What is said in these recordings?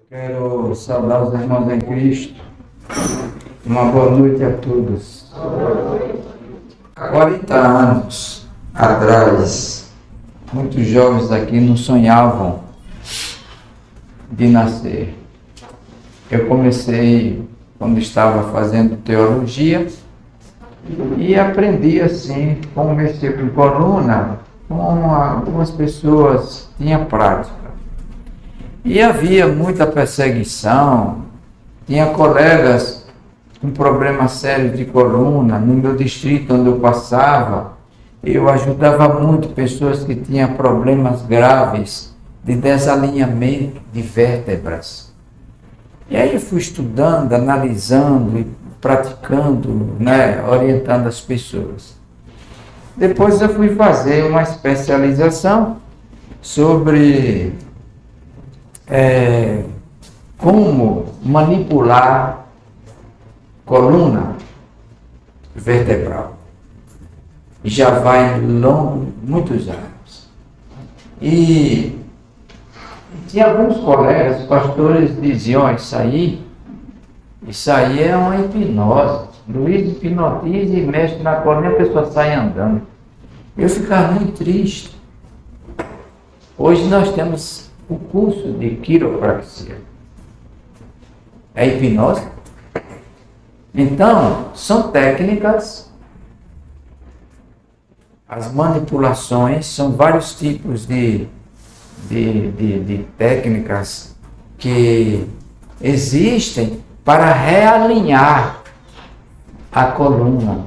Quero saudar os irmãos em Cristo. Uma boa noite a todos. Há 40 anos atrás, muitos jovens aqui não sonhavam de nascer. Eu comecei quando estava fazendo teologia e aprendi assim como mexer com coluna, como algumas pessoas tinham prática. E havia muita perseguição, tinha colegas com problemas sérios de coluna. No meu distrito onde eu passava, eu ajudava muito pessoas que tinham problemas graves de desalinhamento de vértebras. E aí eu fui estudando, analisando e praticando, orientando as pessoas. Depois eu fui fazer uma especialização sobre como manipular coluna vertebral. Já vai muitos anos. E tinha alguns colegas, pastores, diziam: isso aí é uma hipnose. Luiz hipnotiza e mexe na coluna e a pessoa sai andando. Eu ficava muito triste. Hoje nós temos o curso de quiropraxia. É hipnose? Então, são técnicas, as manipulações, são vários tipos de técnicas que existem para realinhar a coluna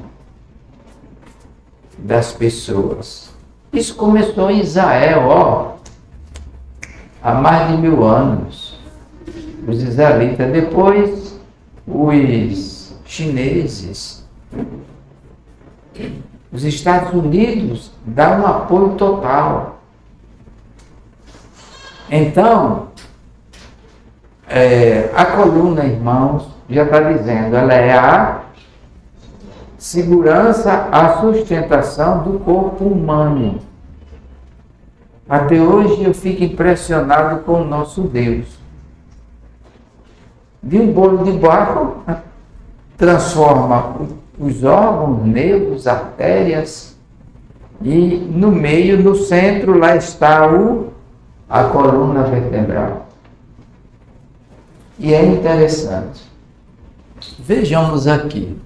das pessoas. Isso começou em Israel, há mais de 1000 anos. Os israelitas, depois os chineses, os Estados Unidos dão um apoio total. Então, a coluna, irmãos, já está dizendo, ela é a segurança, a sustentação do corpo humano. Até hoje eu fico impressionado com o nosso Deus. De um bolo de barro, transforma os órgãos, nervos, artérias, e no meio, no centro, lá está a coluna vertebral. E é interessante. Vejamos aqui.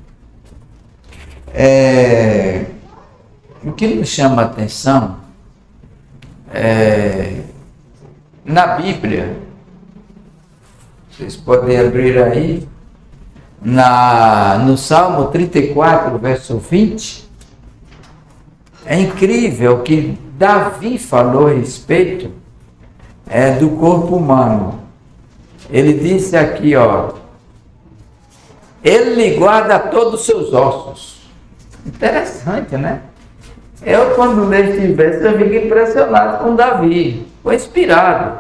O que nos chama a atenção na Bíblia, vocês podem abrir aí, no Salmo 34, verso 20, é incrível que Davi falou a respeito do corpo humano. Ele disse aqui, ele lhe guarda todos os seus ossos. Interessante, né? Eu, quando leio esse verso, eu fico impressionado com Davi. Foi inspirado.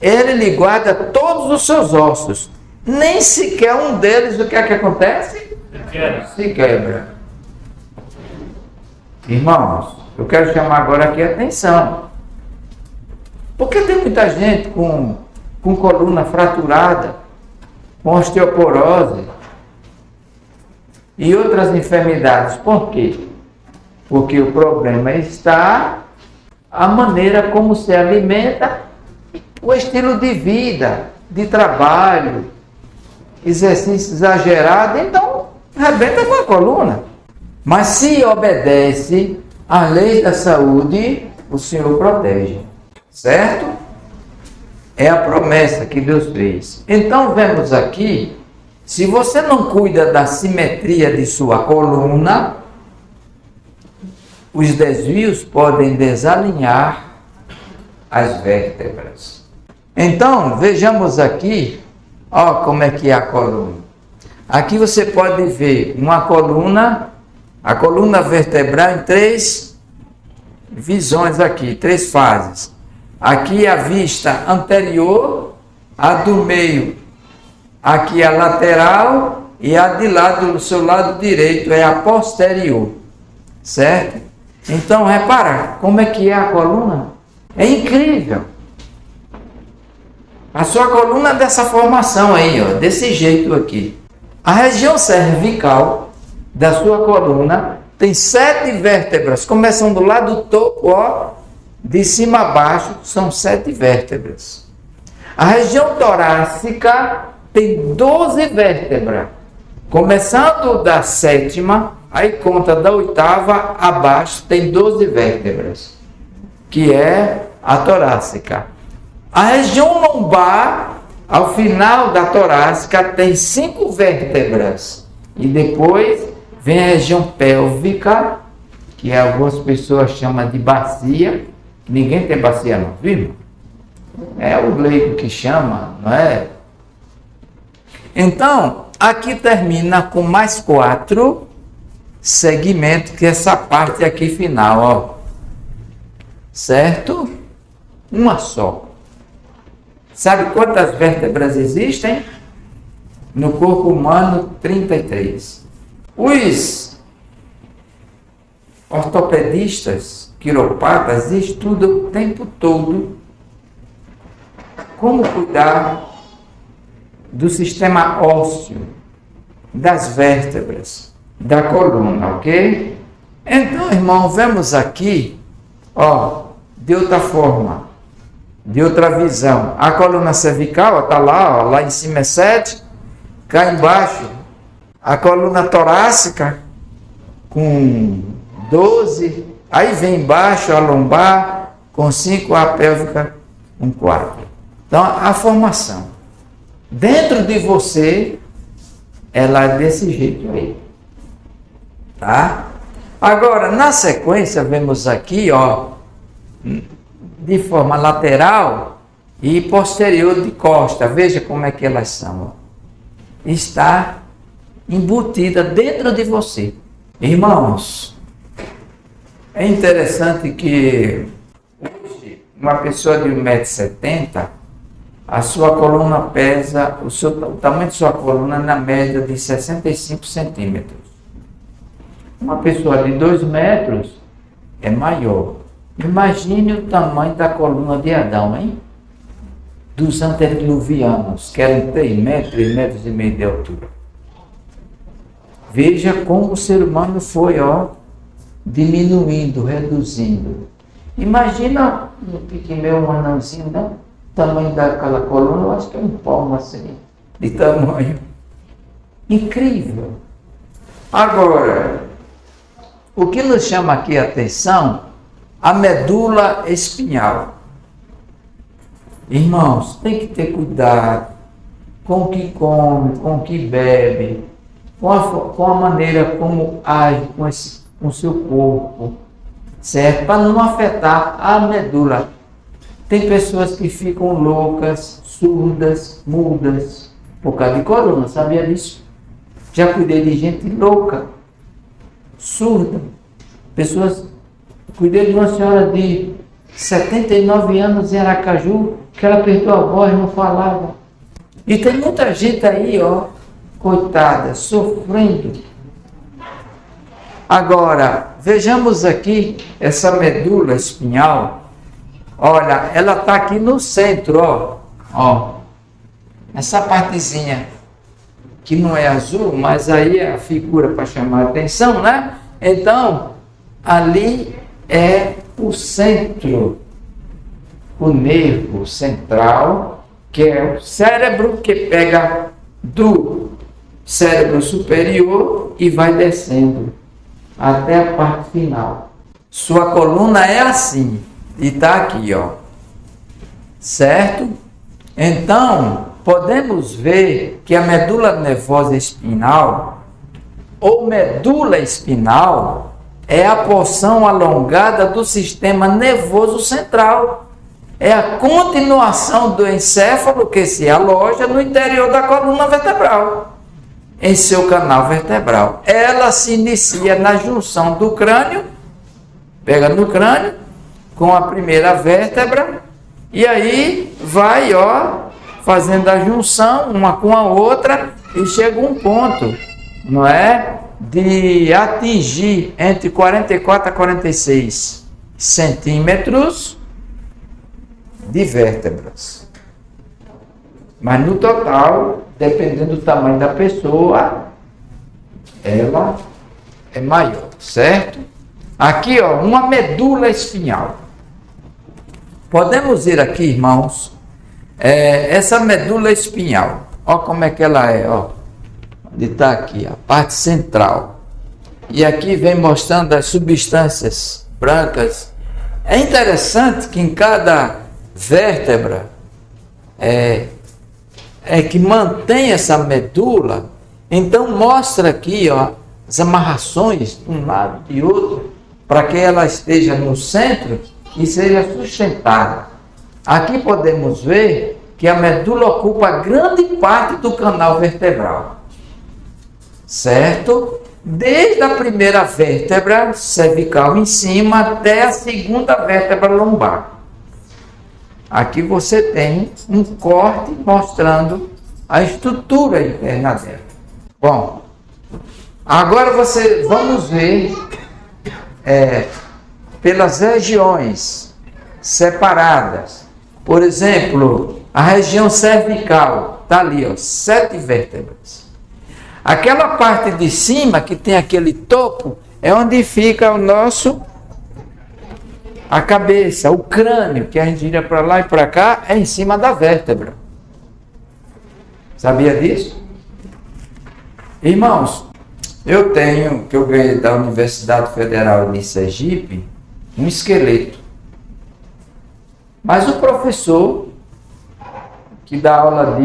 Ele lhe guarda todos os seus ossos. Nem sequer um deles, o que é que acontece? Se quebra. Irmãos, eu quero chamar agora aqui a atenção. Porque tem muita gente com coluna fraturada, com osteoporose e outras enfermidades. Por quê? Porque o problema está a maneira como se alimenta, o estilo de vida, de trabalho, exercício exagerado, então rebenta com a coluna. Mas se obedece às leis da saúde, o Senhor protege, certo? É a promessa que Deus fez. Então vemos aqui, se você não cuida da simetria de sua coluna, os desvios podem desalinhar as vértebras. Então, vejamos aqui, como é que é a coluna. Aqui você pode ver uma coluna, a coluna vertebral em 3 visões aqui, 3 fases. Aqui a vista anterior, a do meio, aqui a lateral e a de lado, do seu lado direito é a posterior, certo? Então, repara como é que é a coluna. É incrível. A sua coluna é dessa formação aí, ó, desse jeito aqui. A região cervical da sua coluna tem 7 vértebras, começando do lado do topo, ó, de cima a baixo, são 7 vértebras. A região torácica tem 12 vértebras, começando da 7ª, aí conta da 8ª abaixo, tem 12 vértebras, que é a torácica. A região lombar, ao final da torácica, tem 5 vértebras. E depois vem a região pélvica, que algumas pessoas chamam de bacia. Ninguém tem bacia não, viu? É o leigo que chama, não é? Então, aqui termina com mais 4 segmentos, que é essa parte aqui final, ó. Certo? Uma só. Sabe quantas vértebras existem? No corpo humano, 33. Os ortopedistas, quiropatas, estudam o tempo todo como cuidar do sistema ósseo, das vértebras, da coluna, ok? Então, irmão, vemos aqui, ó, de outra forma, de outra visão. A coluna cervical está lá, ó, lá em cima é 7, cá embaixo a coluna torácica com 12, aí vem embaixo a lombar com 5, a pélvica com 4. Então a formação dentro de você, ela é desse jeito aí, tá? Agora, na sequência, vemos aqui, ó, de forma lateral e posterior de costa. Veja como é que elas são. Está embutida dentro de você. Irmãos, é interessante que hoje, uma pessoa de 1,70 m, a sua coluna pesa, o tamanho de sua coluna na média de 65 centímetros. Uma pessoa de 2 metros é maior. Imagine o tamanho da coluna de Adão, hein? Dos antediluvianos, que eram 3 metros, 3,5 metros de altura. Veja como o ser humano foi, ó, diminuindo, reduzindo. Imagina um pequeno, um anãozinho, né? O tamanho daquela coluna, eu acho que é um palmo assim, de tamanho. Incrível. Agora, o que nos chama aqui a atenção, a medula espinhal. Irmãos, tem que ter cuidado com o que come, com o que bebe, com a maneira como age com o seu corpo, certo? Para não afetar a medula. Tem pessoas que ficam loucas, surdas, mudas, por causa de coluna, sabia disso? Já cuidei de gente louca, surda, pessoas. Cuidei de uma senhora de 79 anos em Aracaju, que ela perdeu a voz, não falava. E tem muita gente aí, ó, coitada, sofrendo. Agora, vejamos aqui essa medula espinhal. Olha, ela está aqui no centro, ó. Essa partezinha, que não é azul, mas aí é a figura para chamar a atenção, né? Então, ali é o centro, o nervo central, que é o cérebro, que pega do cérebro superior e vai descendo até a parte final. Sua coluna é assim, e está aqui, ó, certo? Então, podemos ver que a medula nervosa espinal, ou medula espinal, é a porção alongada do sistema nervoso central. É a continuação do encéfalo que se aloja no interior da coluna vertebral, em seu canal vertebral. Ela se inicia na junção do crânio, pega no crânio, com a primeira vértebra, e aí vai, ó, fazendo a junção uma com a outra, e chega um ponto, não é? De atingir entre 44 a 46 centímetros de vértebras. Mas no total, dependendo do tamanho da pessoa, ela é maior, certo? Aqui, ó, uma medula espinhal. Podemos ver aqui, irmãos, essa medula espinhal. Ó como é que ela é, ó. Onde está aqui, a parte central. E aqui vem mostrando as substâncias brancas. É interessante que em cada vértebra que mantém essa medula, então mostra aqui, ó, as amarrações de um lado e outro, para que ela esteja no centro e seja sustentada. Aqui podemos ver que a medula ocupa grande parte do canal vertebral, certo? Desde a primeira vértebra cervical em cima até a segunda vértebra lombar. Aqui você tem um corte mostrando a estrutura interna dela. Bom, agora vamos ver pelas regiões separadas. Por exemplo, a região cervical está ali, ó, 7 vértebras. Aquela parte de cima que tem aquele topo é onde fica a cabeça, o crânio, que a gente gira para lá e para cá, é em cima da vértebra. Sabia disso? Irmãos, eu ganhei da Universidade Federal de Sergipe, um esqueleto. Mas o professor, que dá aula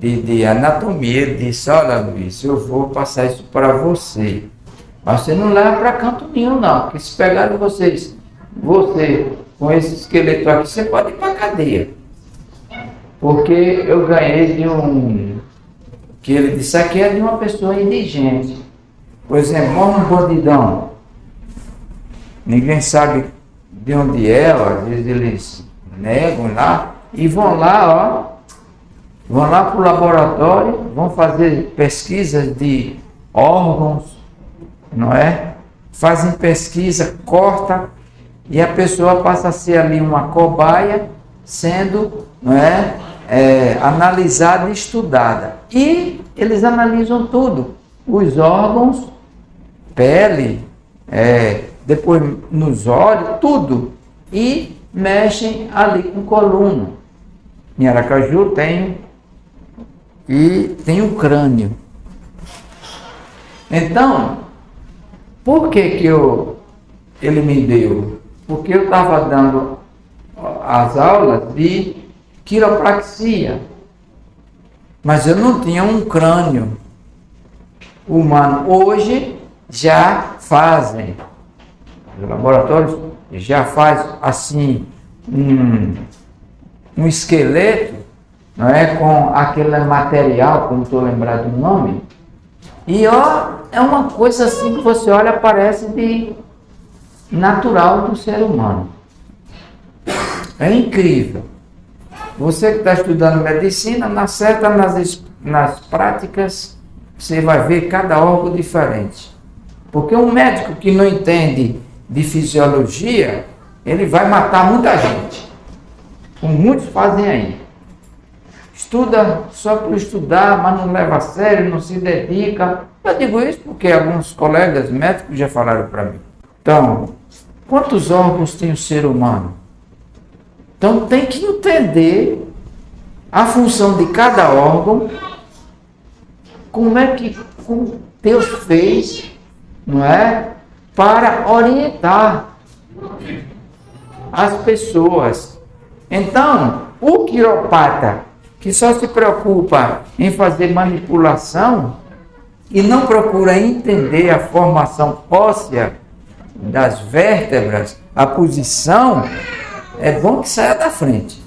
de anatomia, ele disse: olha, Luiz, eu vou passar isso para você. Mas você não leva para canto nenhum, não. Porque se pegarem você com esse esqueleto aqui, você pode ir para a cadeia. Porque eu ganhei que ele disse aqui é de uma pessoa indigente. Por exemplo, morre um bandidão. Ninguém sabe de onde é, ó. Às vezes eles negam lá e vão lá, ó. Vão lá para o laboratório, vão fazer pesquisas de órgãos, não é? Fazem pesquisa, corta, e a pessoa passa a ser ali uma cobaia, sendo, não é, analisada e estudada. E eles analisam tudo, os órgãos, pele, depois nos olhos, tudo, e mexem ali com coluna. Em Aracaju tem o crânio. Então, por que ele me deu? Porque eu estava dando as aulas de quiropraxia, mas eu não tinha um crânio humano. Hoje já fazem, os laboratórios já faz assim um esqueleto, não é, com aquele material, que eu não estou lembrado do nome, e ó, é uma coisa assim que você olha, parece de natural do ser humano. É incrível. Você que está estudando medicina, nas práticas, você vai ver cada órgão diferente. Porque um médico que não entende de fisiologia, ele vai matar muita gente. Como muitos fazem aí. Estuda só por estudar, mas não leva a sério, não se dedica. Eu digo isso porque alguns colegas médicos já falaram para mim. Então, quantos órgãos tem o ser humano? Então tem que entender a função de cada órgão, como é que Deus fez, não é? Para orientar as pessoas. Então, o quiropata, que só se preocupa em fazer manipulação e não procura entender a formação óssea das vértebras, a posição, é bom que saia da frente.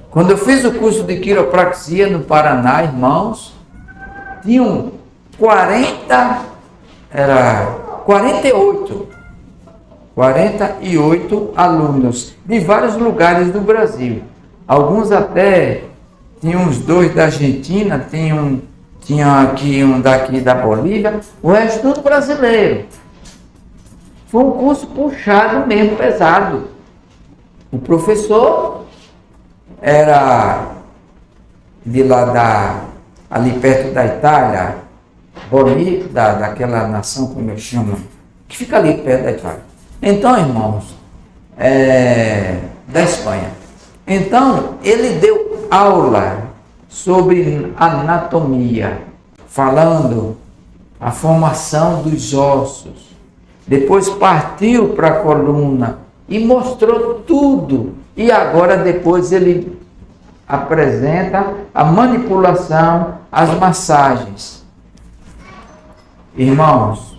Quando eu fiz o curso de quiropraxia no Paraná, irmãos, tinham 48 alunos de vários lugares do Brasil. Alguns até, tinham uns 2 da Argentina, tinha aqui um daqui da Bolívia, o resto tudo brasileiro. Foi um curso puxado mesmo, pesado. O professor era de lá ali perto da Itália, Bolívia, daquela nação, como eu chamo, que fica ali perto da Itália. Então, irmãos, da Espanha. Então, ele deu aula sobre anatomia, falando a formação dos ossos. Depois partiu para a coluna e mostrou tudo. E agora depois ele apresenta a manipulação, as massagens. Irmãos,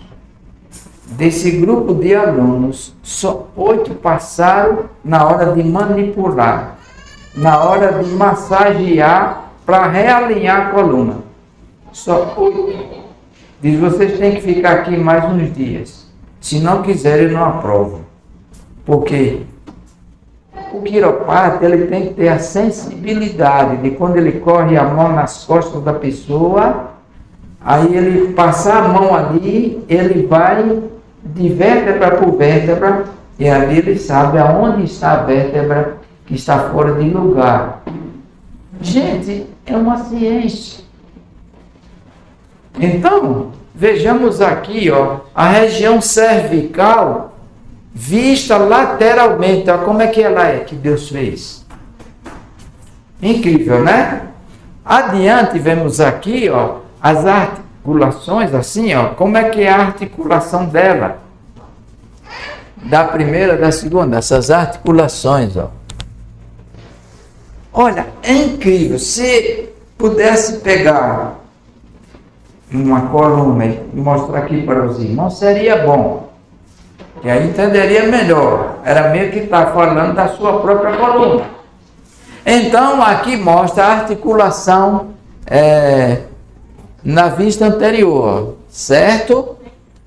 desse grupo de alunos, só 8 passaram na hora de manipular, na hora de massagear para realinhar a coluna. Só 8. Diz, vocês têm que ficar aqui mais uns dias. Se não quiserem, não aprovam. Porque o quiropata, ele tem que ter a sensibilidade de quando ele corre a mão nas costas da pessoa, aí ele passar a mão ali, ele vai de vértebra por vértebra, e ali ele sabe aonde está a vértebra que está fora de lugar. Gente, é uma ciência. Então, vejamos aqui, ó, a região cervical vista lateralmente. Ó, como é que ela é que Deus fez? Incrível, né? Adiante, vemos aqui, ó, as articulações, assim, ó, como é que é a articulação dela? Da primeira, da segunda, essas articulações, ó. Olha, é incrível. Se pudesse pegar uma coluna e mostrar aqui para os irmãos, seria bom. Que aí entenderia melhor. Era meio que está falando da sua própria coluna. Então, aqui mostra a articulação na vista anterior, certo?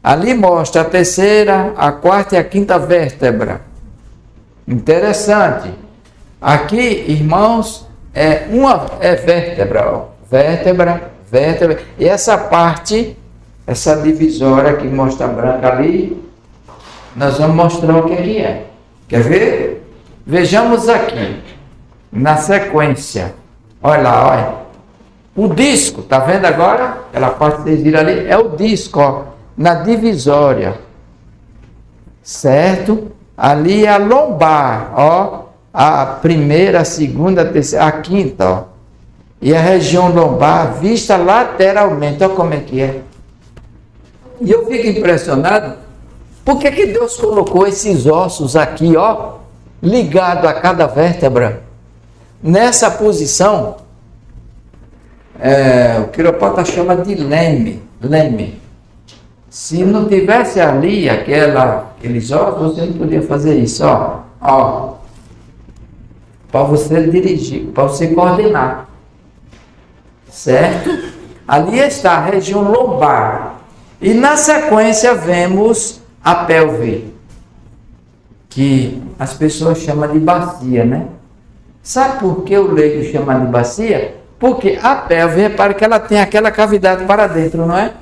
Ali mostra a terceira, a quarta e a quinta vértebra. Interessante. Aqui, irmãos, uma vértebra, ó. Vértebra. E essa parte, essa divisória que mostra branca ali, nós vamos mostrar o que é. Quer ver? Vejamos aqui, na sequência. Olha lá, olha. O disco, tá vendo agora? Aquela parte que vocês viram ali, é o disco, ó, na divisória. Certo? Ali é a lombar, ó. A primeira, a segunda, a terceira, a quinta, ó. E a região lombar vista lateralmente. Olha como é que é. E eu fico impressionado. Por que Deus colocou esses ossos aqui, ó, ligado a cada vértebra? Nessa posição, o quiropata chama de leme. Se não tivesse ali aqueles ossos, você não podia fazer isso, ó. Para você dirigir, para você coordenar. Certo? Ali está a região lombar. E na sequência vemos a pelve, que as pessoas chamam de bacia, né? Sabe por que o leigo chama de bacia? Porque a pelve, repare que ela tem aquela cavidade para dentro, não é?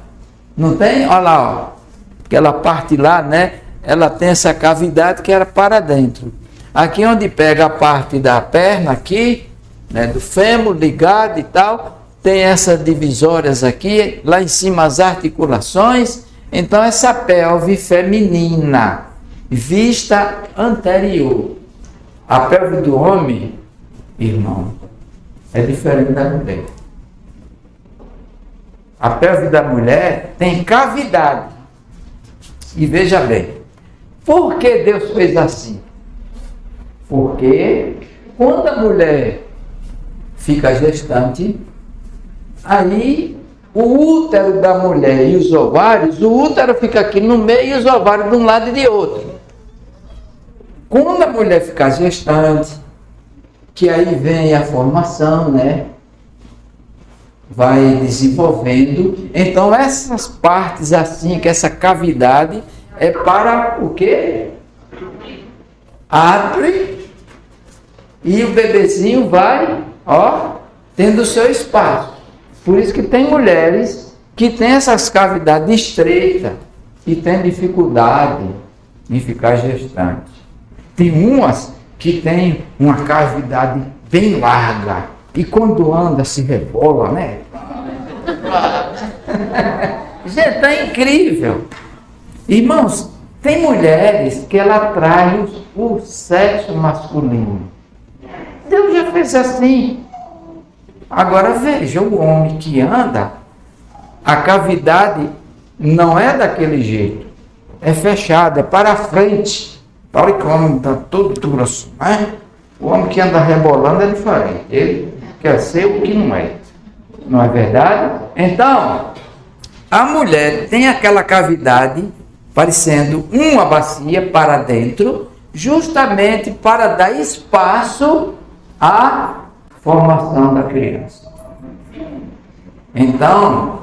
Não tem? Olha lá, ó. Aquela parte lá, né? Ela tem essa cavidade que era para dentro. Aqui onde pega a parte da perna aqui, né? Do fêmur ligado e tal, tem essas divisórias aqui, lá em cima as articulações. Então essa pelve feminina, vista anterior. A pelve do homem, irmão, é diferente da mulher. A pelve da mulher tem cavidade. E veja bem, por que Deus fez assim? Porque quando a mulher fica gestante, aí o útero da mulher e os ovários, o útero fica aqui no meio e os ovários de um lado e de outro. Quando a mulher ficar gestante, que aí vem a formação, né? Vai desenvolvendo. Então essas partes assim, que essa cavidade é para o quê? Abre e o bebezinho vai, ó, tendo o seu espaço. Por isso que tem mulheres que têm essas cavidades estreitas e têm dificuldade em ficar gestante. Tem umas que têm uma cavidade bem larga. E quando anda, se rebola, né? Gente, é incrível. Irmãos, tem mulheres que ela atrai o sexo masculino. Deus já fez assim. Agora veja, o homem que anda, a cavidade não é daquele jeito. É fechada, é para frente. Olha que o homem está todo grosso, né? O homem que anda rebolando é diferente. Ele quer ser o que não é. Não é verdade? Então, a mulher tem aquela cavidade parecendo uma bacia para dentro, justamente para dar espaço à formação da criança. Então,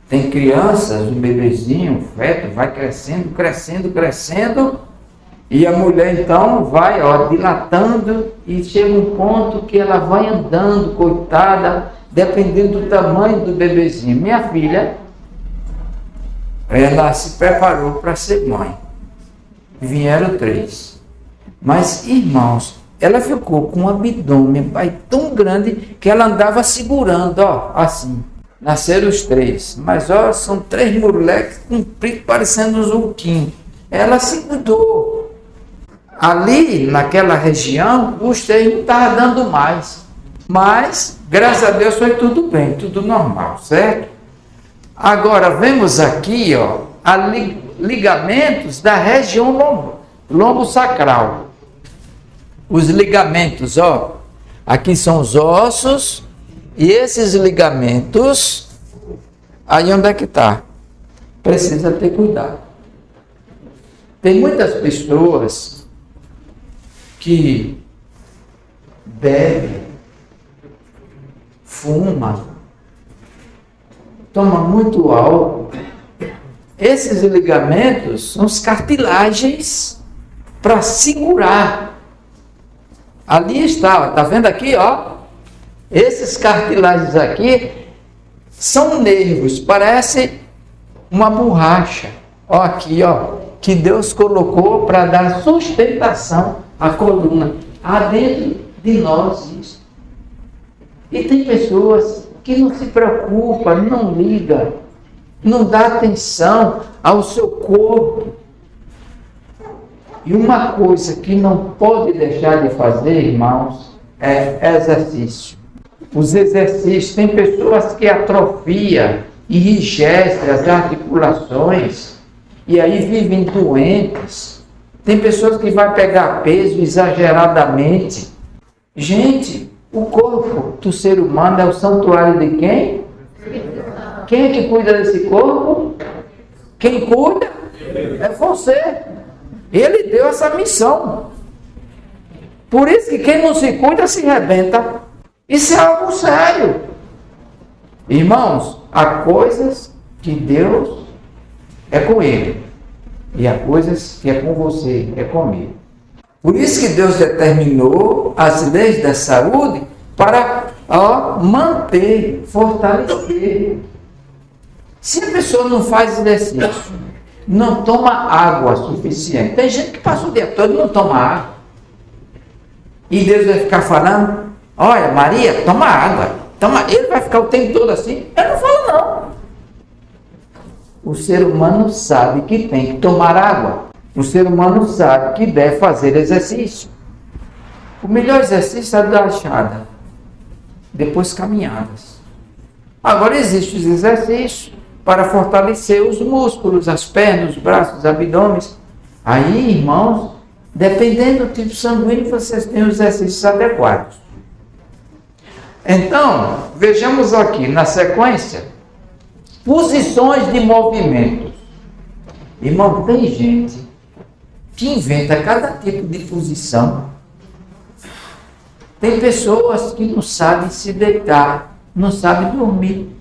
tem crianças, um bebezinho, um feto, vai crescendo, crescendo, crescendo, e a mulher então vai dilatando e chega um ponto que ela vai andando, coitada, dependendo do tamanho do bebezinho. Minha filha, ela se preparou para ser mãe. Vieram 3. Mas, irmãos, ela ficou com um abdômen tão grande que ela andava segurando, assim. Nasceram os 3. Mas, são 3 moleques compridos, parecendo um zulquinho. Ela se cuidou. Ali, naquela região, os 3 não estavam dando mais. Mas, graças a Deus, foi tudo bem, tudo normal, certo? Agora, vemos aqui, ligamentos da região lombo sacral. Os ligamentos, aqui são os ossos, e esses ligamentos, aí onde é que está? Precisa ter cuidado. Tem muitas pessoas que bebem, fuma, toma muito álcool. Esses ligamentos são as cartilagens para segurar. Ali está, tá vendo aqui, esses cartilagens aqui são nervos, parece uma borracha. Aqui, que Deus colocou para dar sustentação à coluna. Há dentro de nós isso. E tem pessoas que não se preocupa, não liga, não dá atenção ao seu corpo. E uma coisa que não pode deixar de fazer, irmãos, é exercício. Os exercícios, tem pessoas que atrofiam, enrijecem as articulações e aí vivem doentes. Tem pessoas que vão pegar peso exageradamente. Gente, o corpo do ser humano é o santuário de quem? Quem é que cuida desse corpo? Quem cuida? É você. Ele deu essa missão. Por isso que quem não se cuida se rebenta. Isso é algo sério. Irmãos, há coisas que Deus é com ele. E há coisas que é com você, é comigo. Por isso que Deus determinou as leis da saúde para manter, fortalecer. Se a pessoa não faz exercício, não toma água suficiente. Tem gente que passa o dia todo e não toma água. E Deus vai ficar falando, olha, Maria, toma água. Ele vai ficar o tempo todo assim? Eu não falo não. O ser humano sabe que tem que tomar água. O ser humano sabe que deve fazer exercício. O melhor exercício é da agachada. Depois caminhadas. Agora existem os exercícios para fortalecer os músculos, as pernas, os braços, os abdômenes. Aí, irmãos, dependendo do tipo sanguíneo, vocês têm os exercícios adequados. Então, vejamos aqui na sequência, posições de movimento. Irmão, tem gente que inventa cada tipo de posição. Tem pessoas que não sabem se deitar, não sabem dormir.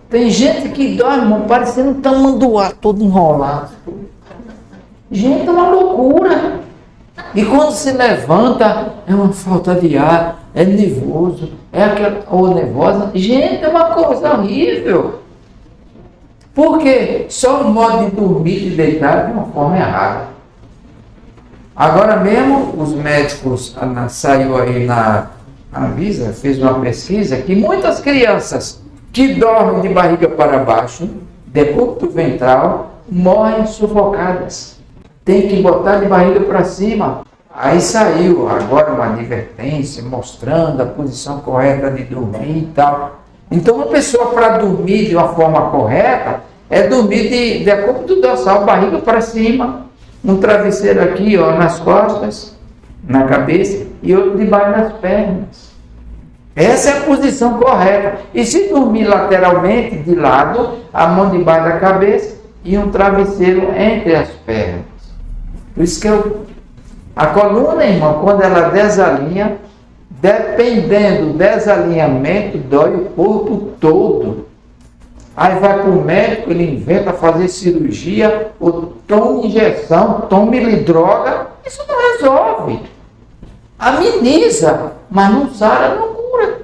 Tem gente que dorme, irmão, parecendo um tamanduá, todo enrolado. Gente, é uma loucura. E quando se levanta, é uma falta de ar, é nervoso, ou nervosa. Gente, é uma coisa horrível. Porque só o modo de dormir e deitar de uma forma errada. Agora mesmo, os médicos, saiu aí na Anvisa, fez uma pesquisa, que muitas crianças que dormem de barriga para baixo, decúbito ventral, morrem sufocadas. Tem que botar de barriga para cima. Aí saiu agora uma advertência mostrando a posição correta de dormir e tal. Então, uma pessoa para dormir de uma forma correta é dormir de decúbito dorsal, barriga para cima, um travesseiro aqui, ó, nas costas, na cabeça, e outro debaixo das pernas. Essa é a posição correta. E se dormir lateralmente, de lado, a mão debaixo da cabeça e um travesseiro entre as pernas. Por isso que a coluna, irmão, quando ela desalinha, dependendo do desalinhamento, dói o corpo todo. Aí vai para o médico, ele inventa fazer cirurgia, ou toma injeção, tome-lhe droga. Isso não resolve. Ameniza, mas não sara, não cura.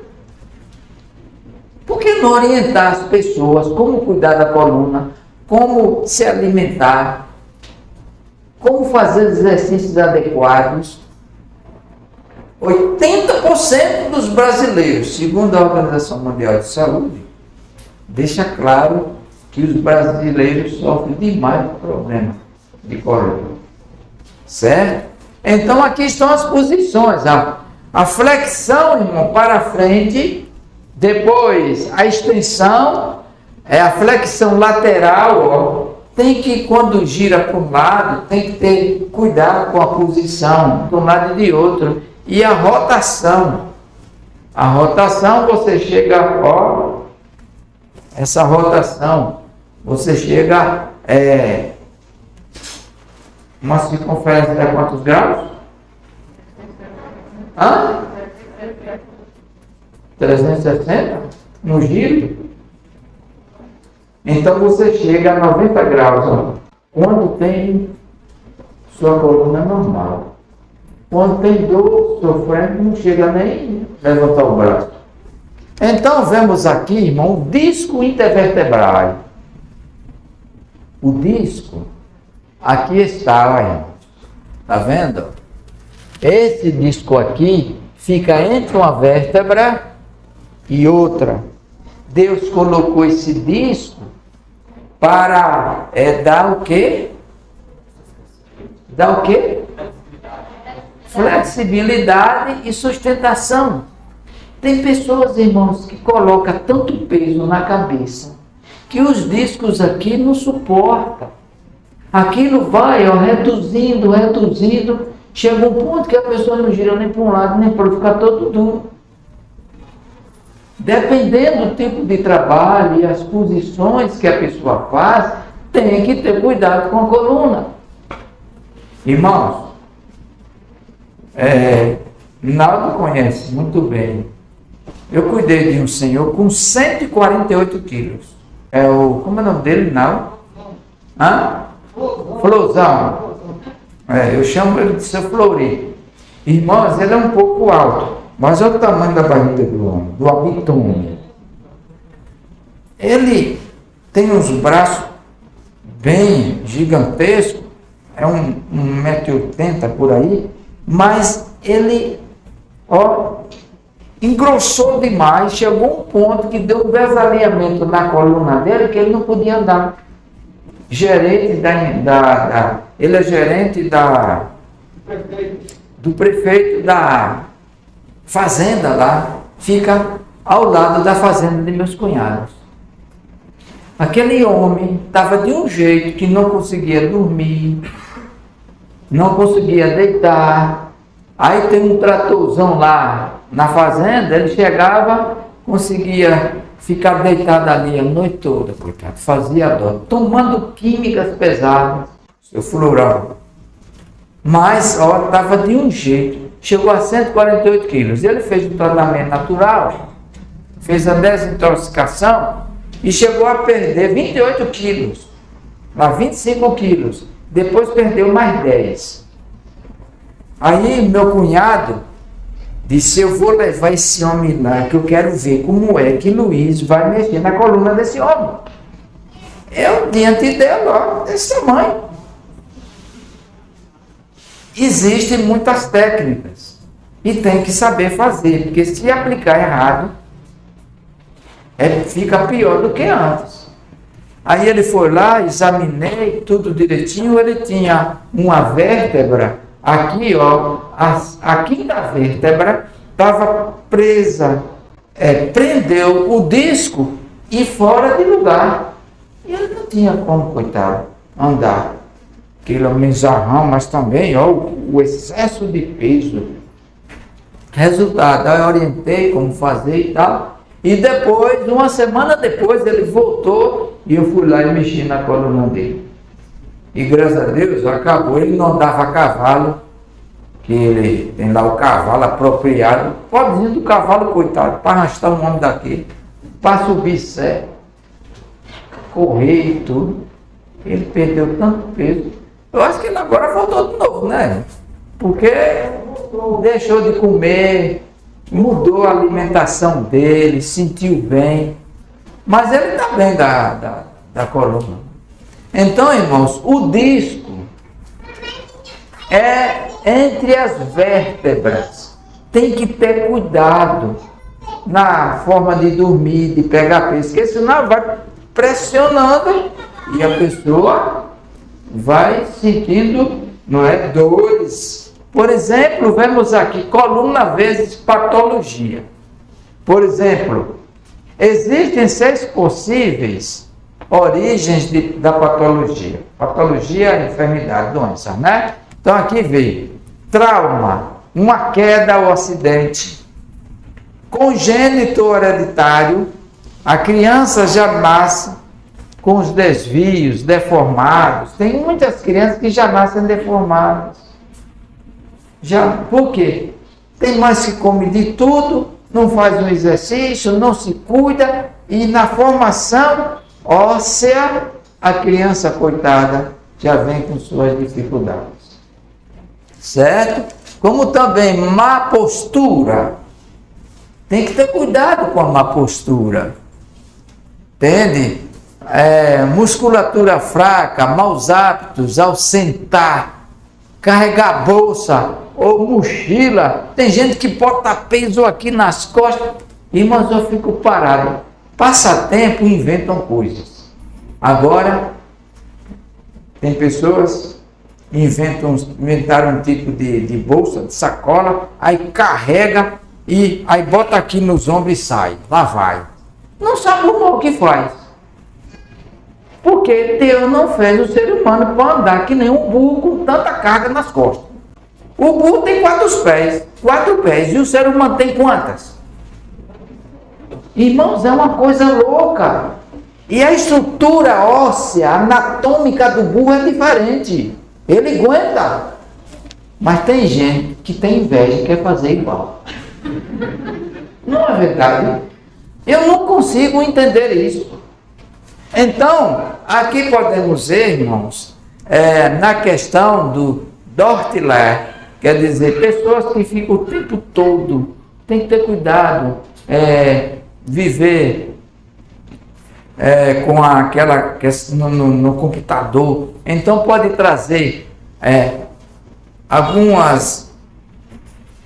Por que não orientar as pessoas como cuidar da coluna, como se alimentar, como fazer exercícios adequados? 80% dos brasileiros, segundo a Organização Mundial de Saúde, deixa claro que os brasileiros sofrem demais do problema de coluna. Certo? Então aqui estão as posições. A flexão, irmão, para frente, depois a extensão, a flexão lateral, ó. Tem que, quando gira para um lado, tem que ter cuidado com a posição de um lado e de outro. E a rotação. A rotação, você chega, ó, essa rotação, você chega, uma circunferência de quantos graus? 360? No giro? Então você chega a 90 graus, ó, quando tem sua coluna normal. Quando tem dor sofrendo, não chega nem levantar o braço. Então vemos aqui, irmão, o disco intervertebral. O disco, aqui está, irmão. Está vendo? Esse disco aqui fica entre uma vértebra e outra. Deus colocou esse disco para dar o quê? Dar o quê? Flexibilidade e sustentação. Tem pessoas, irmãos, que colocam tanto peso na cabeça que os discos aqui não suportam. Aquilo vai, ó, reduzindo. Chega um ponto que a pessoa não gira nem para um lado nem para o outro, fica todo duro. Dependendo do tipo de trabalho e as posições que a pessoa faz, tem que ter cuidado com a coluna. Irmãos, Naldo conhece muito bem. Eu cuidei de um senhor com 148 quilos. Como é o nome dele, Naldo? Flozão. Eu chamo ele de seu Flori. Irmãos, ele é um pouco alto. Mas olha o tamanho da barriga do homem, do abdômen. Ele tem uns braços bem gigantescos, é 1,80 m por aí, mas ele, ó, engrossou demais, chegou a um ponto que deu um desalinhamento na coluna dele que ele não podia andar. Gerente ele é gerente do prefeito da fazenda lá, fica ao lado da fazenda de meus cunhados. Aquele homem estava de um jeito que não conseguia dormir, não conseguia deitar. Aí tem um tratorzão lá na fazenda, ele chegava, conseguia ficar deitado ali a noite toda, coitado, fazia dó, tomando químicas pesadas, seu floral. Mas, ó, estava de um jeito, chegou a 148 quilos. Ele fez um tratamento natural, fez a desintoxicação e chegou a perder 28 quilos, lá 25 quilos. Depois perdeu mais 10. Aí meu cunhado disse: eu vou levar esse homem lá, que eu quero ver como é que Luiz vai mexer na coluna desse homem. Eu diante dele, ó, desse tamanho. existem muitas técnicas e tem que saber fazer, porque se aplicar errado, fica pior do que antes. Aí ele foi lá, examinei tudo direitinho, ele tinha uma vértebra aqui, ó, a quinta vértebra estava presa, prendeu o disco e fora de lugar. E ele não tinha como, coitado, andar. Aquilo mizarrão, mas também, ó, o excesso de peso. Resultado, eu orientei como fazer e tal. E depois, uma semana depois, ele voltou e eu fui lá e mexi na coluna dele. E graças a Deus, acabou. Ele não andava a cavalo, que ele tem lá o cavalo apropriado. Pobrezinho do cavalo, coitado, para arrastar um homem daqui, para subir sério, correr e tudo. Ele perdeu tanto peso. Eu acho que ele agora voltou de novo, né? Porque deixou de comer, mudou a alimentação dele, sentiu bem. Mas ele está bem da coluna. Então, irmãos, o disco é entre as vértebras. Tem que ter cuidado na forma de dormir, de pegar peso, porque senão vai pressionando e a pessoa vai sentindo, não é, dores. Por exemplo, vemos aqui coluna vezes patologia. Por exemplo, existem 6 possíveis origens da patologia. Patologia é enfermidade, doença, né? Então aqui veio trauma, uma queda ou acidente, congênito ou hereditário, a criança já nasce com os desvios, deformados. Tem muitas crianças que já nascem deformadas. Por quê? Tem mães que comem de tudo, não faz um exercício, não se cuida, e na formação óssea, a criança, coitada, já vem com suas dificuldades. Certo? Como também má postura. Tem que ter cuidado com a má postura. Entende? Musculatura fraca, maus hábitos ao sentar, carregar bolsa ou mochila. Tem gente que bota peso aqui nas costas. Irmãos, eu fico parado. Passa tempo e inventam coisas. Agora, tem pessoas que inventaram um tipo de bolsa, de sacola, aí carrega e aí bota aqui nos ombros e sai. Lá vai. Não sabe o mal que faz. Porque Deus não fez o ser humano para andar que nem um burro com tanta carga nas costas. O burro tem 4 pés, e o ser humano tem quantas? Irmãos, é uma coisa louca. E a estrutura óssea, anatômica do burro é diferente. Ele aguenta. Mas tem gente que tem inveja e quer fazer igual. Não é verdade? Eu não consigo entender isso. Então, aqui podemos ver, irmãos, na questão do Dortler, quer dizer, pessoas que ficam o tempo todo, tem que ter cuidado, viver com aquela no computador. Então pode trazer algumas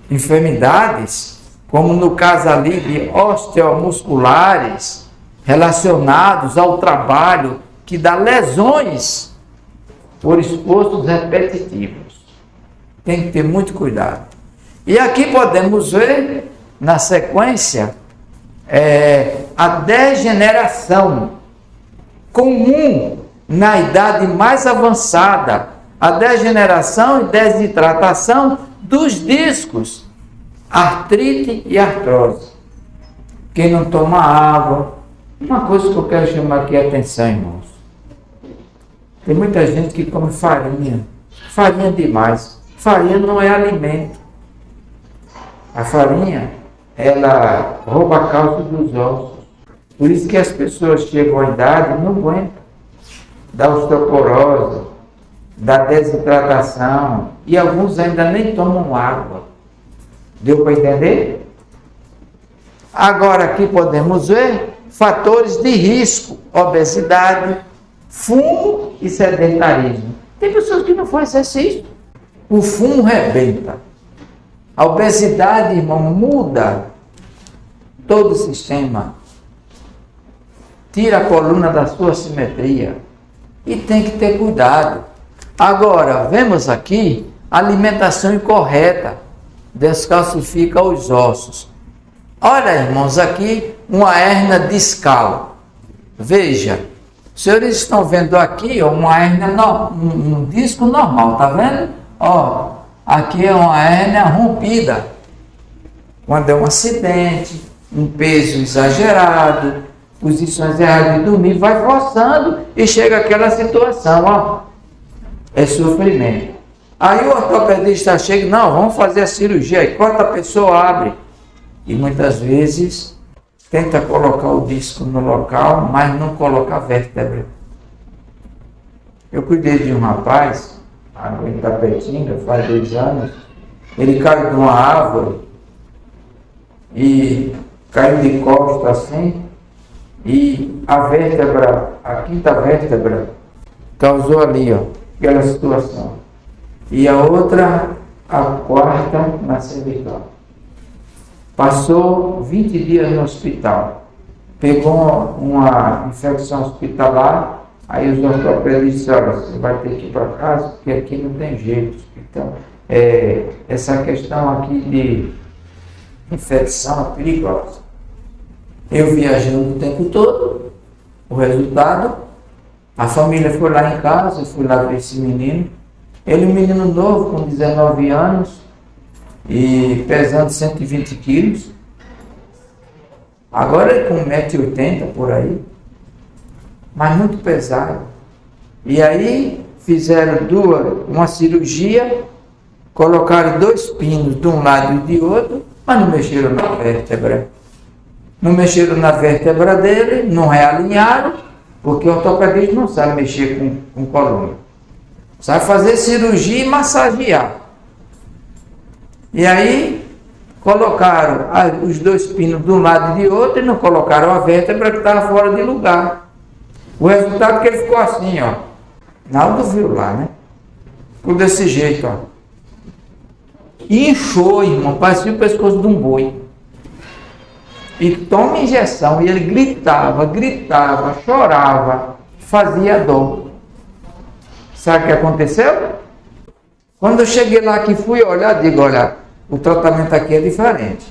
enfermidades, como no caso ali de osteomusculares, relacionados ao trabalho, que dá lesões por esforços repetitivos. Tem que ter muito cuidado. E aqui podemos ver, na sequência, a degeneração comum na idade mais avançada, a degeneração e desidratação dos discos, artrite e artrose. Quem não toma água. Uma coisa que eu quero chamar aqui a atenção, irmãos. Tem muita gente que come farinha demais. Farinha não é alimento. A farinha, ela rouba cálcio dos ossos. Por isso que as pessoas chegam à idade e não aguentam. Da osteoporose, da desidratação, e alguns ainda nem tomam água. Deu para entender? Agora aqui podemos ver fatores de risco: obesidade, fumo e sedentarismo. Tem pessoas que não fazem exercício. o fumo rebenta. A obesidade, irmão, muda todo o sistema. Tira a coluna da sua simetria. E tem que ter cuidado. Agora, vemos aqui a alimentação incorreta. Descalcifica os ossos. Olha, irmãos, aqui uma hérnia discal. Veja, os senhores estão vendo aqui ó, uma hérnia, um disco normal, tá vendo? Ó, aqui é uma hérnia rompida. Quando é um acidente, um peso exagerado, posições erradas de dormir, vai forçando e chega àquela situação, ó. É sofrimento. Aí o ortopedista chega, não, vamos fazer a cirurgia, aí corta a pessoa, abre. E muitas vezes tenta colocar o disco no local, mas não coloca a vértebra. Eu cuidei de um rapaz, em Tapetinga, faz 2 anos, ele caiu de uma árvore e caiu de costas assim, e a vértebra, a 5ª vértebra, causou ali, ó, aquela situação. E a outra, a 4ª, na cervical. Passou 20 dias no hospital. Pegou uma infecção hospitalar, aí os ortopedistas disseram, olha, você vai ter que ir para casa, porque aqui não tem jeito. Então, essa questão aqui de infecção é perigosa. Eu viajando o tempo todo, o resultado, a família foi lá em casa, eu fui lá ver esse menino. Ele é um menino novo, com 19 anos, e pesando 120 quilos. Agora ele com 1,80 m por aí, mas muito pesado. E aí fizeram uma cirurgia, colocaram 2 pinos de um lado e de outro, mas não mexeram na vértebra. Não mexeram na vértebra dele, não realinharam, porque o ortopedista não sabe mexer com coluna. Sabe fazer cirurgia e massagear. E aí colocaram os 2 pinos de um lado e de outro e não colocaram a vértebra que estava fora de lugar. O resultado é que ele ficou assim, ó. Naldo viu lá, né? Ficou desse jeito, ó. E inchou, irmão, parecia o pescoço de um boi. E toma injeção, e ele gritava, chorava, fazia dor. Sabe o que aconteceu? Quando eu cheguei lá que fui olhar, digo, olha, o tratamento aqui é diferente.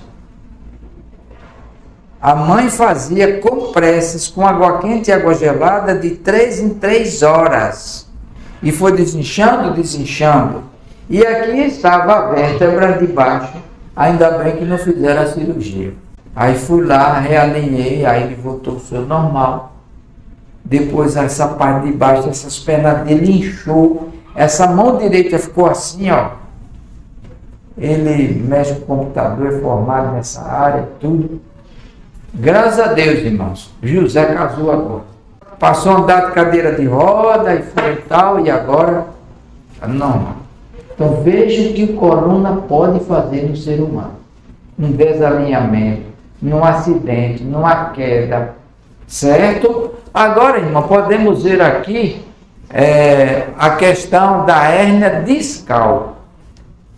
A mãe fazia compressos com água quente e água gelada de 3 em 3 horas. E foi desinchando. E aqui estava a vértebra de baixo. Ainda bem que não fizeram a cirurgia. Aí fui lá, realinhei, aí ele voltou ao seu normal. Depois essa parte de baixo, essas pernas dele inchou. Essa mão direita ficou assim, ó. Ele mexe com o computador, é formado nessa área, tudo. Graças a Deus, irmãos. José casou agora. Passou a andar de cadeira de roda e foi e tal, e agora não. Então veja o que a coluna pode fazer no ser humano. Um desalinhamento, num acidente, numa queda, certo? Agora, irmão, podemos ver aqui a questão da hérnia discal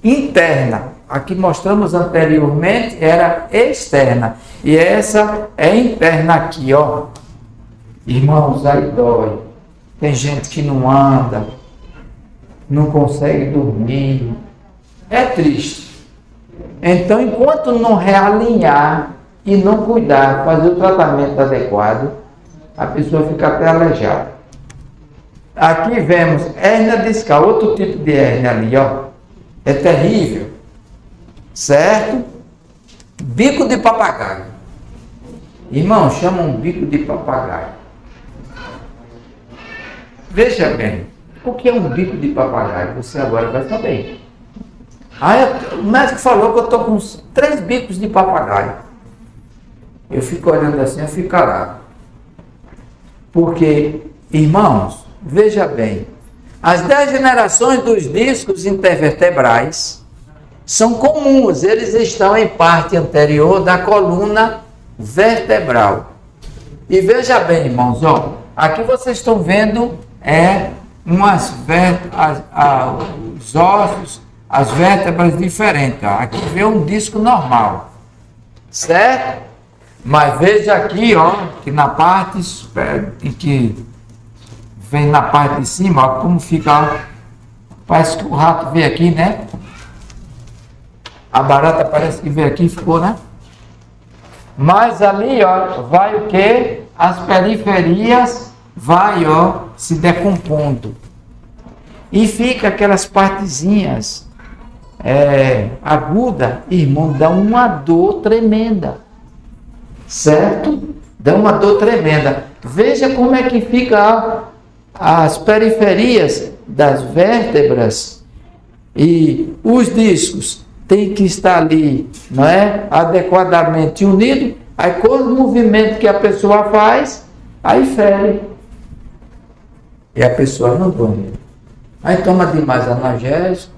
interna. Aqui mostramos anteriormente, era externa. E essa é interna aqui, ó. Irmãos, aí dói. Tem gente que não anda, não consegue dormir. É triste. Então, enquanto não realinhar e não cuidar, fazer o tratamento adequado, a pessoa fica até aleijada. Aqui vemos hérnia discal, outro tipo de hérnia ali, ó. É terrível. Certo? Bico de papagaio. Irmão, chamam bico de papagaio. Veja bem, o que é um bico de papagaio? Você agora vai saber. O médico falou que eu estou com 3 bicos de papagaio. Eu fico olhando assim, eu fico calado. Porque, irmãos, veja bem, as degenerações dos discos intervertebrais são comuns, eles estão em parte anterior da coluna vertebral. E veja bem, irmãos, ó, aqui vocês estão vendo os ossos as vértebras diferentes. Ó. Aqui vê um disco normal, certo? Mas veja aqui, ó, que na parte que vem na parte de cima, ó, como fica, ó, parece que o rato veio aqui, né? A barata parece que veio aqui e ficou, né? Mas ali, ó, vai o quê? As periferias vai, ó, se decompondo. E fica aquelas partezinhas agudas, irmão, dá uma dor tremenda. Certo? Dá uma dor tremenda. Veja como é que fica as periferias das vértebras e os discos tem que estar ali, não é? Adequadamente unido. Aí com o movimento que a pessoa faz, aí fere. E a pessoa não dorme. Aí toma demais analgésico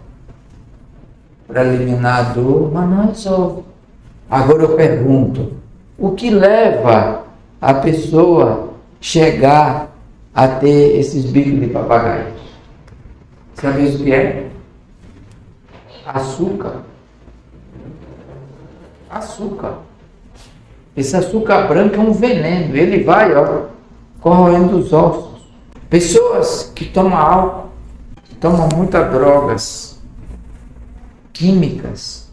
para eliminar a dor, mas não resolve. Agora eu pergunto, o que leva a pessoa chegar a ter esses bicos de papagaio? Sabe o que é? Açúcar. Açúcar. Esse açúcar branco é um veneno. Ele vai, ó, corroendo os ossos. Pessoas que tomam álcool, que tomam muitas drogas químicas,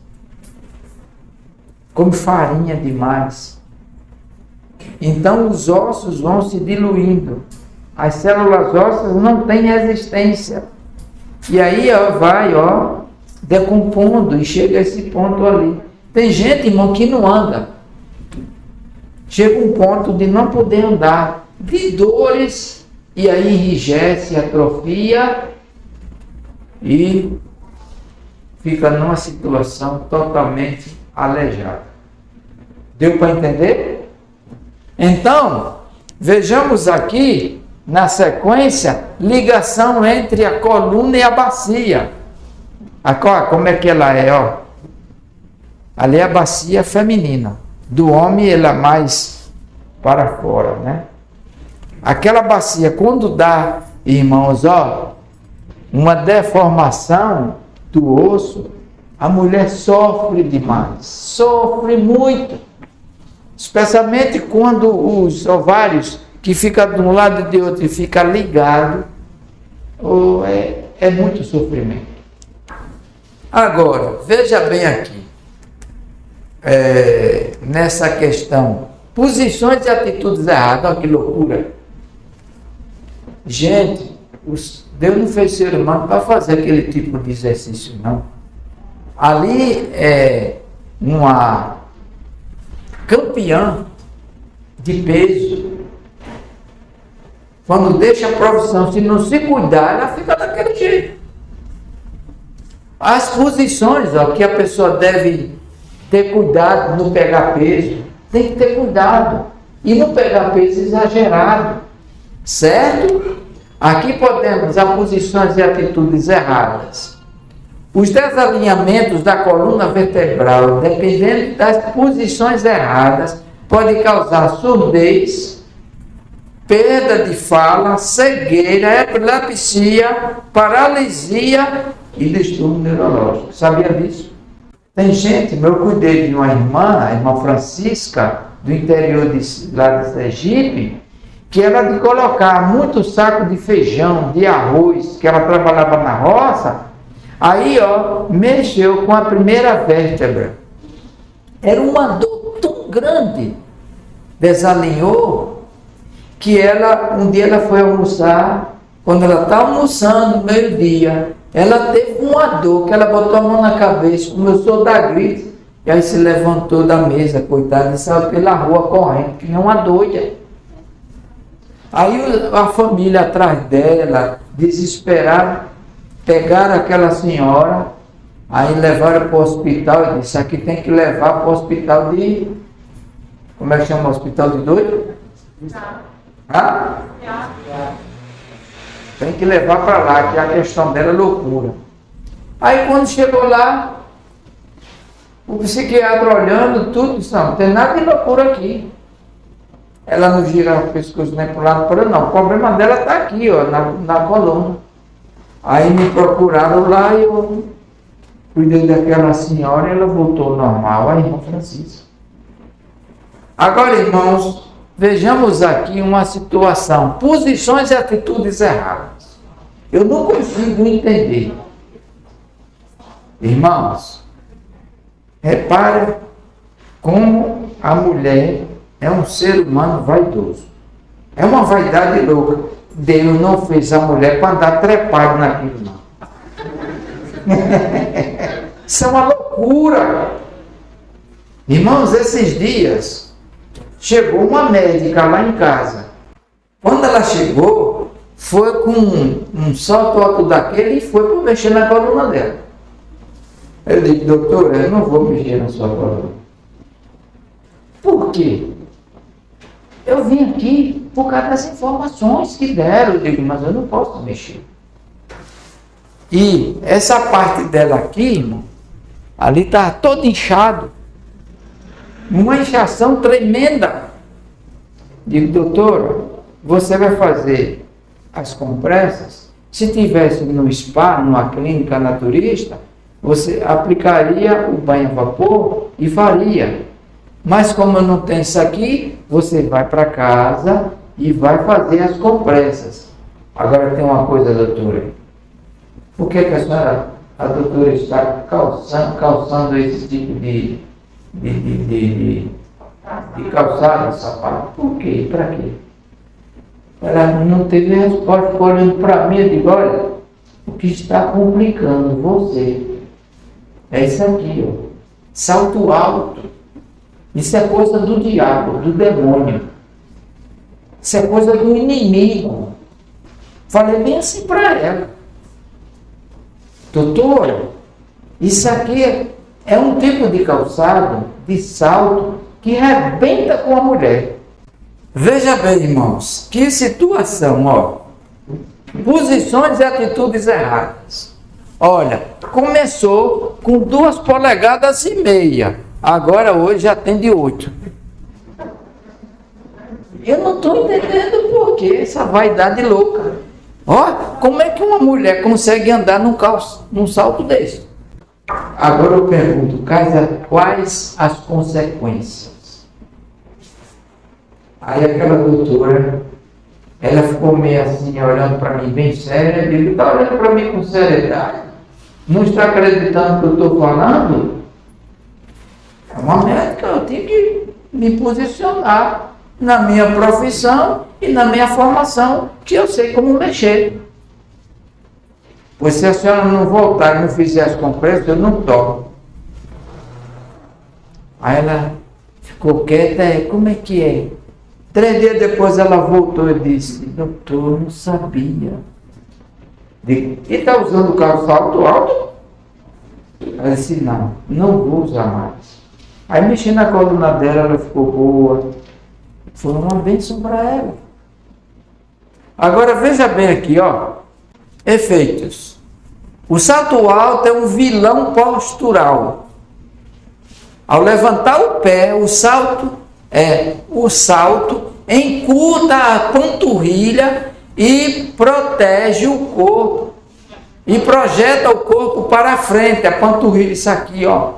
come farinha demais. Então os ossos vão se diluindo. As células ósseas não têm resistência. E aí, ó, vai, ó, decompondo e chega a esse ponto ali. Tem gente, irmão, que não anda. Chega um ponto de não poder andar, de dores, e aí enrijece, atrofia e fica numa situação totalmente aleijada. Deu para entender? Então, vejamos aqui, na sequência, ligação entre a coluna e a bacia. Como é que ela é, ó? Ali é a bacia feminina. Do homem, ela é mais para fora, né? Aquela bacia, quando dá, irmãos, ó, uma deformação do osso, a mulher sofre demais. Sofre muito. Especialmente quando os ovários, que fica de um lado e de outro e fica ligado, é muito sofrimento. Agora, veja bem aqui. Nessa questão, posições e atitudes erradas, olha que loucura. Gente, Deus não fez ser humano para fazer aquele tipo de exercício, não. Ali é uma campeã de peso. Quando deixa a profissão, se não se cuidar, ela fica daquele jeito. As posições, ó, que a pessoa deve ter cuidado, não pegar peso, tem que ter cuidado e não pegar peso exagerado, certo? Aqui podemos as posições e atitudes erradas. Os desalinhamentos da coluna vertebral, dependendo das posições erradas, pode causar surdez, perda de fala, cegueira, epilepsia, paralisia e distúrbio neurológico. Sabia disso? Tem gente, eu cuidei de uma irmã, a irmã Francisca, do interior lá de Sergipe, que era de colocar muito saco de feijão, de arroz, que ela trabalhava na roça, aí, ó, mexeu com a primeira vértebra. Era uma dor tão grande, desalinhou, que um dia ela foi almoçar, quando ela estava almoçando, meio-dia, ela teve uma dor, que ela botou a mão na cabeça, começou a dar gritos, e aí se levantou da mesa, coitada, e saiu pela rua correndo, que nem uma doida. Aí a família atrás dela, desesperada, pegaram aquela senhora, aí levaram para o hospital, e disse, aqui tem que levar para o hospital de... Como é que chama o hospital de doido? Ah? Tem que levar para lá, que a questão dela é loucura. Aí quando chegou lá, o psiquiatra olhando tudo, disse, não tem nada de loucura aqui. Ela não gira o pescoço nem para o lado para não. O problema dela está aqui, ó, na coluna. Aí me procuraram lá e eu Cuidei daquela senhora e ela voltou ao normal, a irmã Francisca. Agora, irmãos, vejamos aqui uma situação, posições e atitudes erradas. Eu não consigo entender. Irmãos, repare como a mulher é um ser humano vaidoso. É uma vaidade louca. Deus não fez a mulher para andar trepado naquilo, não. Isso é uma loucura. Irmãos, esses dias chegou uma médica lá em casa. Quando ela chegou, foi com um salto alto daquele e foi para mexer na coluna dela. Eu disse, doutora, eu não vou mexer na sua coluna. Por quê? Eu vim aqui por causa das informações que deram. Eu digo, mas eu não posso mexer. E essa parte dela aqui, irmão, ali está todo inchado. Uma inchação tremenda. Digo, doutora, você vai fazer as compressas? Se tivesse no spa, numa clínica naturista, você aplicaria o banho a vapor e faria. Mas como eu não tenho isso aqui, você vai para casa e vai fazer as compressas. Agora tem uma coisa, doutora. Por que a doutora está calçando esse tipo de calçado, sapato? Por quê? Para quê? Ela não teve resposta, ficou olhando para mim e digo, olha, o que está complicando você é isso aqui, ó. Salto alto. Isso é coisa do diabo, do demônio. Isso é coisa do inimigo. Falei bem assim para ela. Doutora, isso aqui é um tipo de calçado, de salto, que arrebenta com a mulher. Veja bem, irmãos, que situação, ó. Posições e atitudes erradas. Olha, começou com 2,5 polegadas. Agora hoje já tem de 8. Eu não estou entendendo por que essa vaidade louca. Ó, como é que uma mulher consegue andar num salto desse? Agora eu pergunto, quais as consequências? Aí aquela doutora, ela ficou meio assim, olhando para mim bem séria, eu digo, está olhando para mim com seriedade? Não está acreditando que eu estou falando? É uma médica, eu tenho que me posicionar na minha profissão e na minha formação, que eu sei como mexer. Pois se a senhora não voltar e não fizer as compressas, eu não toco. Aí ela ficou quieta, como é que é? 3 dias depois ela voltou e disse, doutor, não sabia. Digo, e está usando o calçado alto? Ela disse, não vou usar mais. Aí mexi na coluna dela, ela ficou boa. Foi uma bênção para ela. Agora veja bem aqui, ó. Efeitos. O salto alto é um vilão postural. Ao levantar o pé, o salto encurta a panturrilha e protege o corpo. E projeta o corpo para frente, a panturrilha, isso aqui, ó.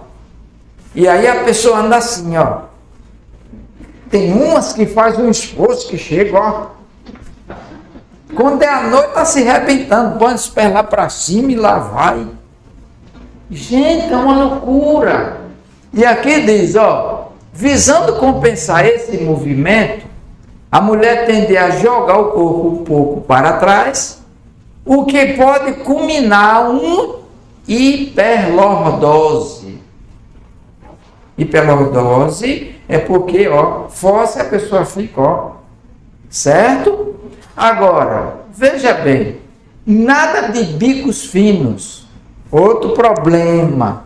E aí a pessoa anda assim, ó. Tem umas que faz um esforço que chega, ó. Quando é à noite, está se arrebentando. Põe os pés lá para cima e lá vai. Gente, é uma loucura. E aqui diz, ó. Visando compensar esse movimento, a mulher tende a jogar o corpo um pouco para trás, o que pode culminar uma hiperlordose. Hiperlordose é porque, ó, força a pessoa fica, ó, certo? Agora, veja bem, nada de bicos finos. Outro problema.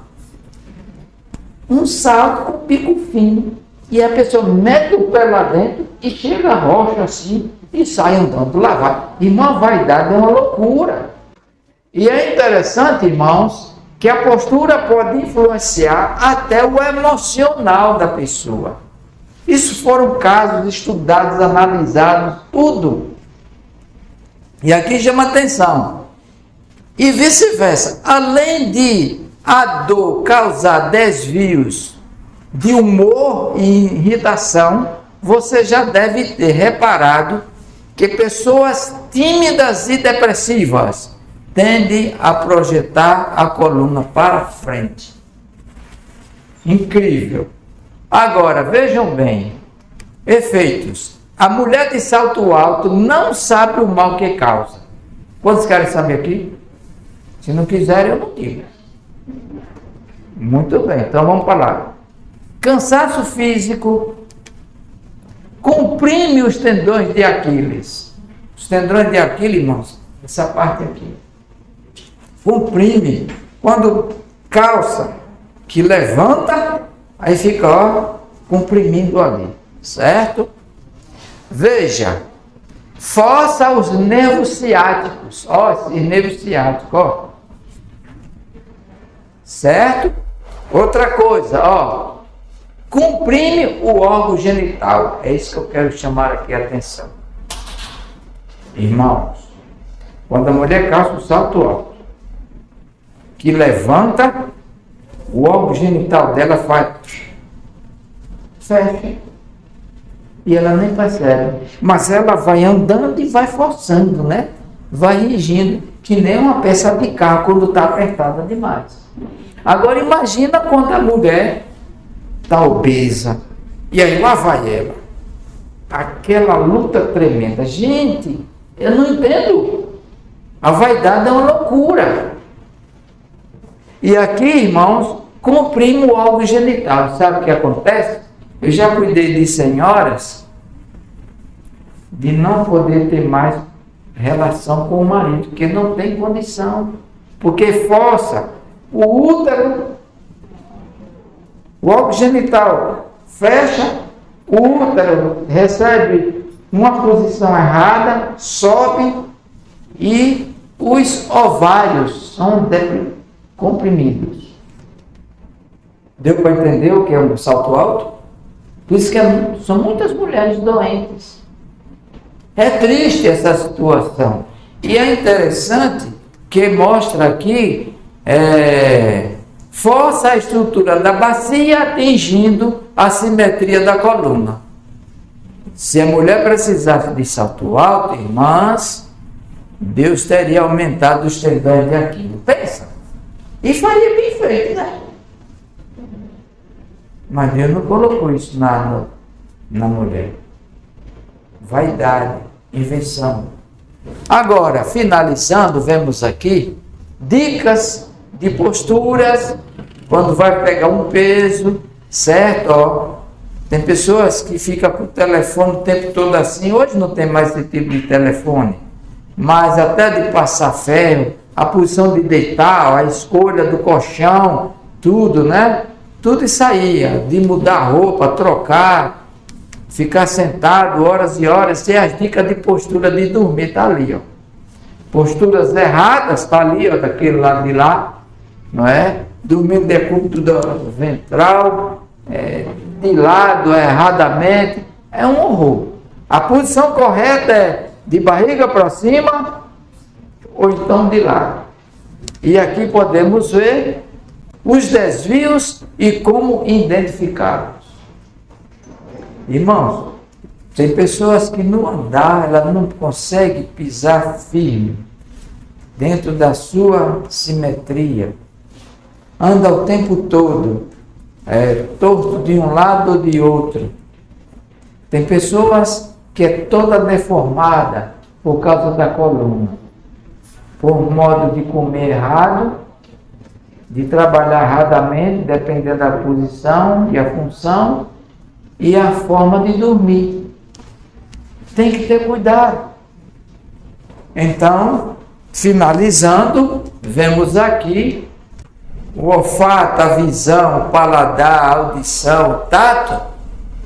Um salto com bico fino. E a pessoa mete o pé lá dentro e chega a rocha assim e sai andando lá vai. Irmão, vaidade é uma loucura. E é interessante, irmãos, que a postura pode influenciar até o emocional da pessoa. Isso foram casos estudados, analisados, tudo. E aqui chama atenção. E vice-versa. Além de a dor causar desvios de humor e irritação, você já deve ter reparado que pessoas tímidas e depressivas tendem a projetar a coluna para frente. Incrível. Agora, vejam bem, efeitos. A mulher de salto alto não sabe o mal que causa. Quantos querem saber aqui? Se não quiserem, eu não digo. Muito bem, então vamos falar. Cansaço físico comprime os tendões de Aquiles. Os tendões de Aquiles, irmãos, essa parte aqui. Comprime. Quando calça, que levanta, aí fica, ó, comprimindo ali. Certo? Veja. Força os nervos ciáticos. Ó, esses nervos ciáticos, ó. Certo? Outra coisa, ó. Comprime o órgão genital. É isso que eu quero chamar aqui a atenção. Irmãos, quando a mulher calça o salto alto, que levanta, o órgão genital dela faz fecha. E ela nem percebe. Mas ela vai andando e vai forçando, né? Vai rigindo, que nem uma peça de carro quando está apertada demais. Agora imagina quando a mulher está obesa. E aí lá vai ela. Aquela luta tremenda. Gente, eu não entendo. A vaidade é uma loucura. E aqui, irmãos, comprime o órgão genital. Sabe o que acontece? Eu já cuidei de senhoras de não poder ter mais relação com o marido, porque não tem condição. Porque força o útero, o órgão genital fecha, o útero recebe uma posição errada, sobe e os ovários são comprimidos. Deu para entender o que é um salto alto? Por isso que são muitas mulheres doentes. É triste essa situação. E é interessante que mostra aqui, força a estrutura da bacia atingindo a simetria da coluna. Se a mulher precisasse de salto alto, irmãs, Deus teria aumentado os tendões de Aquiles. Pensa. E faria bem feito, né? Mas Deus não colocou isso na mulher. Vaidade, invenção. Agora, finalizando, vemos aqui dicas de posturas quando vai pegar um peso, certo? Ó, tem pessoas que ficam com o telefone o tempo todo assim. Hoje não tem mais esse tipo de telefone, mas até de passar ferro, a posição de deitar, a escolha do colchão, tudo, né? Tudo isso aí, de mudar a roupa, trocar, ficar sentado horas e horas, tem as dicas de postura de dormir, está ali, ó. Posturas erradas, está ali, ó, daquele lado de lá, não é? Dormir no decúbito ventral, de lado, erradamente, é um horror. A posição correta é de barriga para cima, ou então de lado. E aqui podemos ver os desvios e como identificá-los. Irmãos, tem pessoas que no andar, ela não consegue pisar firme dentro da sua simetria. Anda o tempo todo, torto de um lado ou de outro. Tem pessoas que é toda deformada por causa da coluna, por modo de comer errado, de trabalhar erradamente, dependendo da posição e a função, e a forma de dormir. Tem que ter cuidado. Então, finalizando, vemos aqui o olfato, a visão, o paladar, a audição, o tato,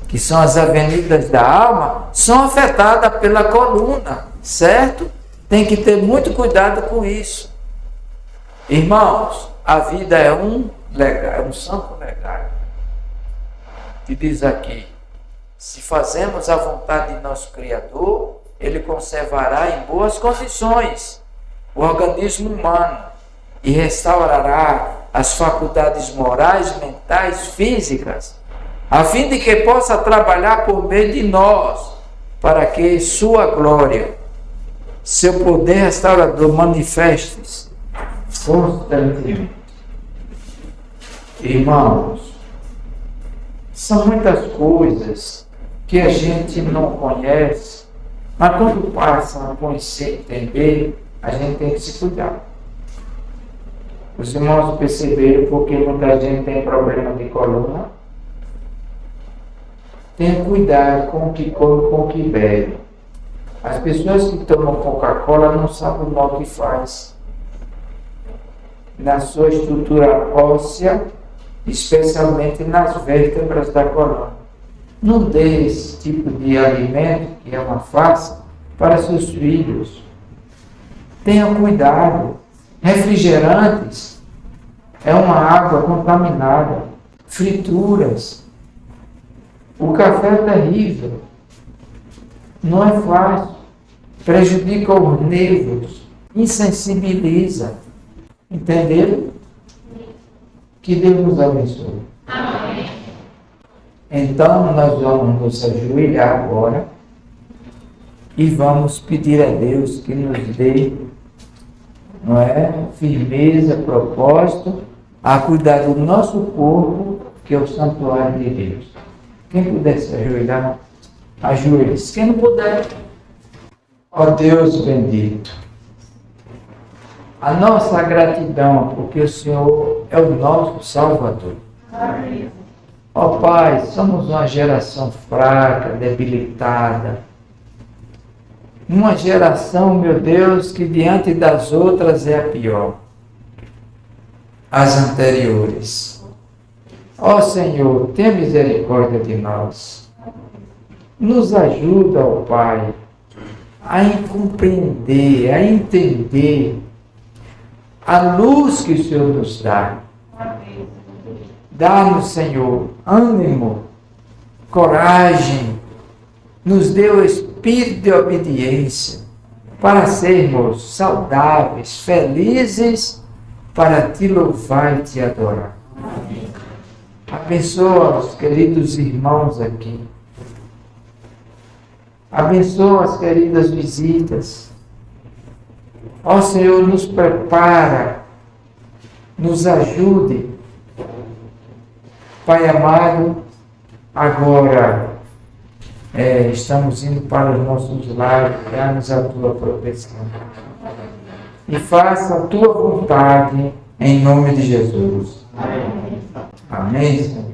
que são as avenidas da alma, são afetadas pela coluna, certo? Tem que ter muito cuidado com isso. Irmãos, a vida é um legado, é um santo legado. Que diz aqui, se fazemos a vontade de nosso Criador, Ele conservará em boas condições o organismo humano e restaurará as faculdades morais, mentais, físicas, a fim de que possa trabalhar por meio de nós, para que sua glória, seu poder restaurador manifeste-se constantemente. Irmãos, são muitas coisas que a gente não conhece, mas quando passa a conhecer, entender, a gente tem que se cuidar. Os irmãos perceberam porque muita gente tem problema de coluna? Tenha cuidado com o que come, com o que bebe. As pessoas que tomam Coca-Cola não sabem o mal que faz na sua estrutura óssea, especialmente nas vértebras da coluna. Não dê esse tipo de alimento, que é uma farsa, para seus filhos. Tenha cuidado. Refrigerantes é uma água contaminada. Frituras. O café é terrível. Não é fácil. Prejudica os nervos. Insensibiliza. Entenderam? Que Deus nos abençoe. Amém. Então, nós vamos nos ajoelhar agora e vamos pedir a Deus que nos dê, não é, firmeza, propósito, a cuidar do nosso corpo, que é o santuário de Deus. Quem puder se ajoelhar, ajoelhe-se. Quem não puder, ó Deus bendito, a nossa gratidão, porque o Senhor é o nosso Salvador. Amém. Ó Pai, somos uma geração fraca, debilitada. Uma geração, meu Deus, que diante das outras é a pior. As anteriores. Ó Senhor, tenha misericórdia de nós. Nos ajuda, ó Pai, a compreender, a entender a luz que o Senhor nos dá. Dá-nos, Senhor, ânimo, coragem, nos dê o espírito de obediência para sermos saudáveis, felizes, para te louvar e te adorar. Abençoa os queridos irmãos aqui. Abençoa as queridas visitas. Ó Senhor, nos prepara, nos ajude. Pai amado, agora estamos indo para os nossos lares, dá-nos a tua proteção. E faça a tua vontade em nome de Jesus. Amém, Senhor.